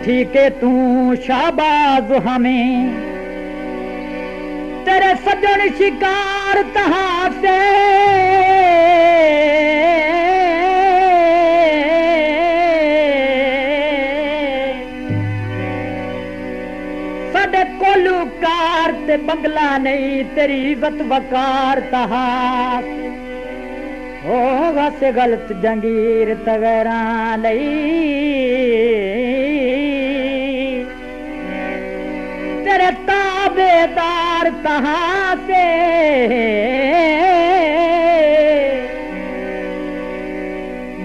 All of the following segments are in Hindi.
ठीक है तू शाबाज हमें, तेरे सजन शिकार तहां से साडे कोलूकार ते बंगला नहीं, तेरी इज्जत वकार तहां ओ वैसे गलत जंगीर तगैरा लई, तेरे ताबेदार तहां से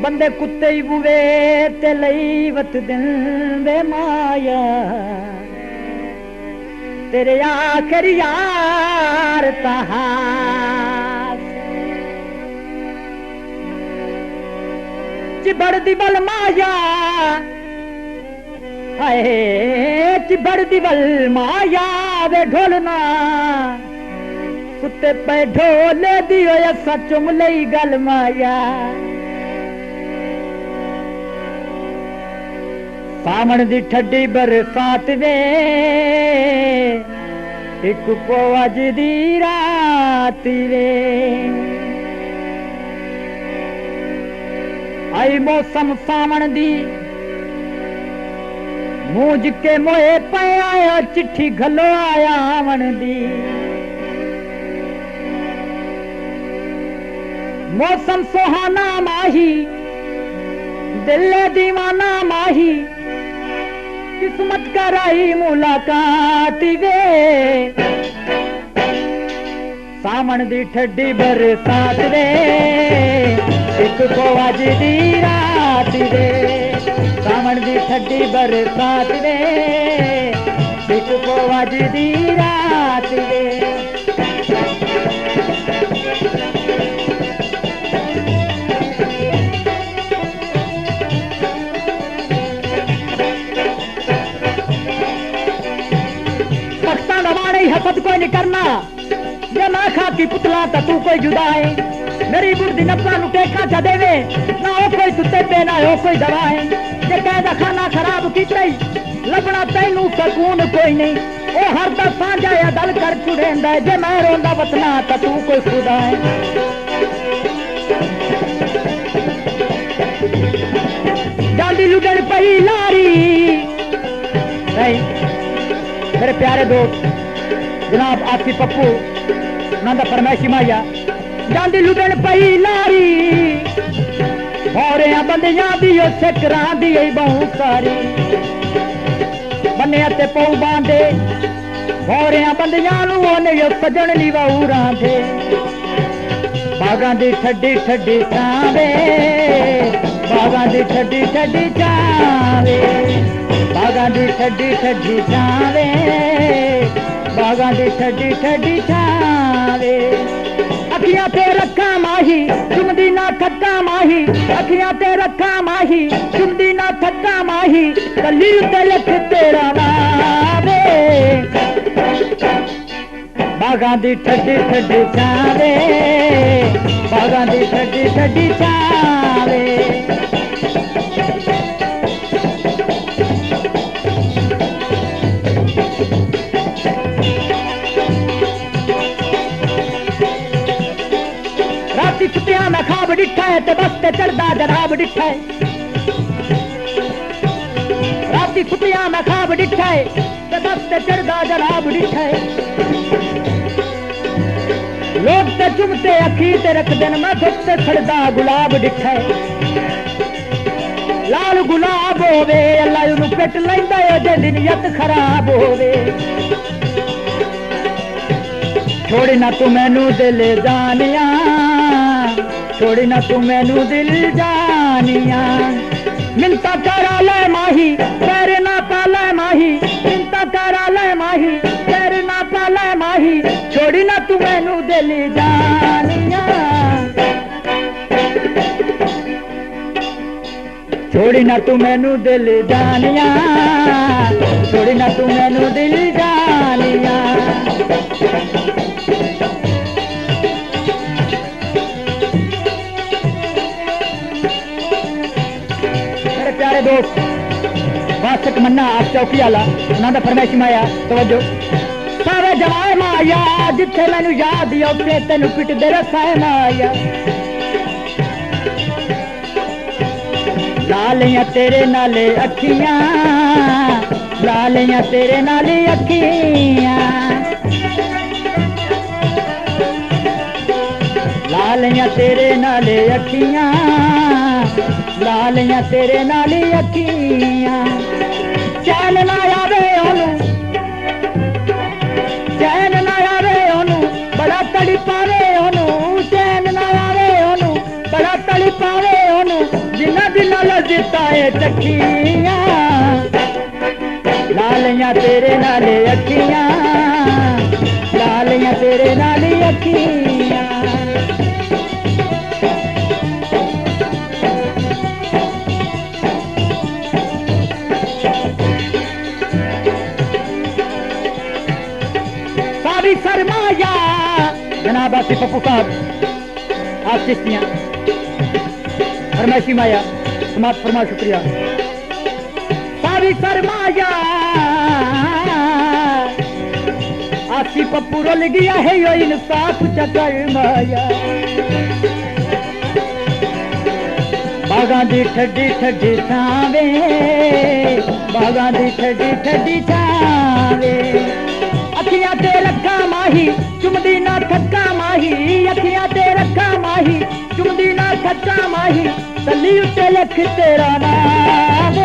बंदे कुत्ते ही बुवे ते लई वत दिन दे माया, तेरे आखिर यार तहां चिबड़ दी बल माया, हाय चिबड़ दी बल माया वे ढोलना कुत्ते पे ढोले दियो या सचुम लई गल माया, सामण दी ठड्डी बरसात वे एक को अज दी रात वे, आई मौसम सावण दी मूंज के मोए पे आया, चिट्ठी घलो आया आवन दी, मौसम सुहाना माही दिल दीवाना माही, किस्मत कराई मुलाकात वे, सावण दी ठड्डी बरसात वे एक को अज दी रात वे, सावण दी ठड्डी बरसात वे एक को अज दी रात वे। पख्ता दबाने हसद कोई नहीं करना, ये ना खाती पुतला तो तू कोई जुदा है, मेरी बुर्दी नब्बा नु टेका चा देवे, ना हो कोई तुते पे ना हो कोई दवा है, जे कहदा खाना खराब कीता लबना तैनू सकून कोई नहीं, ओ हर दा सांझा या दल कर छुड़ेंदा, जे मैं रोंदा वतना तो तू कोई खुदा है। डांडी लुडन पई लारी नहीं मेरे प्यारे दोस्त जनाब आसिफ पप्पू नंदा फरमाइशी माया, जांदी लुटन पई लारी होरियां बंदियां दी सिकरां दी बहु सारी, बन्ने ते पऊ बांधे होरियां बंदियां नूं ओने सजन ली वाऊरां दे, बागां दी ठड्डी ठड्डी छावे बागां दी ठड्डी ठड्डी छावे, बागां दी ठड्डी ठड्डी छावे बागां दी ठड्डी ठड्डी छावे, अखियां ते रखा माही चुमदी ना थक्का माही, अखियां ते रखा माही चुमदी ना थक्का माही, कली ते लख तेरा नावे, बागां दी ठड्डी ठड्डी छावे बागां दी ठड्डी ठड्डी छावे। कुत्तिया में खाब डिठा है ते बस ते चढ़दा जनाब डिठा है, राती कुत्तिया में खाब डिठा है ते बस ते चढ़दा जनाब डिठा है, लोग ते चुमते अखी ते रख देन मैं धुप ते छड़दा गुलाब डिठा है, लाल गुलाब होवे अल्लाह उन्हें पिट लैंदा है जे नीयत खराब होवे, छोड़ी ना तू मैनू दिल जानिया छोड़ी ना तू मैनू दिल जानिया, मिनता करा ले माही पैर ना पाले माही, मिनता करा ले माही पैर ना पाले माही, छोड़ी ना तू मैनू दिल जानिया, छोड़ी ना तू मैनू दिल जानिया, छोड़ी ना तू मैनू दिल जानिया। मेरे प्यारे दोस्त वासक तमन्ना आप चौकी वाला उन्होंने फरमाइश माया तवज्जो सारे जवाए माया जिथे मैनू याद उसे तेन पिटदे रखा है माया लालियां तेरे नाले अखियां लालियां तेरे नाले अखियां लालियां तेरे नाले अखियां लालियां तेरे नाले अखियां चैन ना आवे ओनू चैन ना आवे ओनू बड़ा तड़ी पावे ओनू चैन ना आवे ओनू बड़ा तड़ी पावे ओनू जिन्ना जिन्ना लजता है चखियां लालियां तेरे नाले अखियां लालियां तेरे नाले अखियां सारी सरमाया जनाब आसिफ पप्पू साहब आप चिश्तियां फरमाइशी माया समाप्त फरमा शुक्रिया सारी सरमाया आसी पप्पू रोल गया है यो इंसाफ चकर माया बागां दी ठड्डी ठड्डी छावे बागां दी ठड्डी ठड्डी छावे अखियां ते रखा माही चुमदी ना थक्का माही अखियां ते रखा माही चुमदी ना थक्का माही तली उत्ते लख तेरा नाम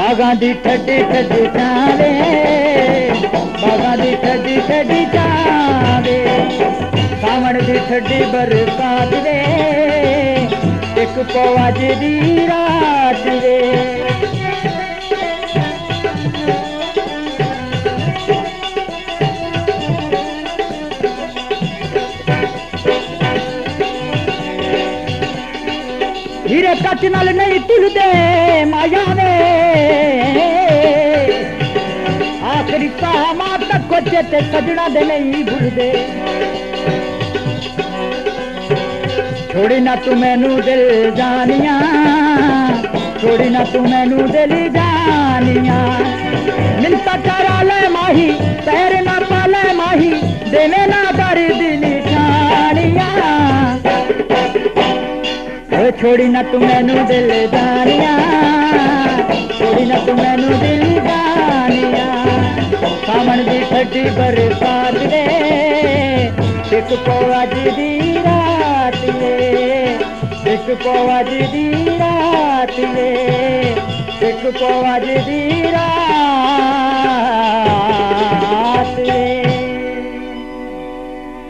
बागां दी ठड्डी ठड्डी छावे बागां दी ठड्डी ठड्डी छावे सावण दी ठड्डी बरसात वे एक पौज दी रात वे हीरे कच नाल नहीं तुलदे माया वे आखिरी साह मां तक को चेते सजना दे नहीं भूलदे छोड़ी ना तू मैनू दिल जानिया छोड़ी ना तू मैनू दिल जानिया मिलता चारा ले माही पैर ना पाले माही देवे ना कर दी निशानिया छोड़ी ना तू मैनू दिल जानिया छोड़ी ना तू मैनू दिल जानिया सावन दी ठड्डी बरसात वे एक पौज दी रात वे एक पौज दी रात वे एक पौज दी रात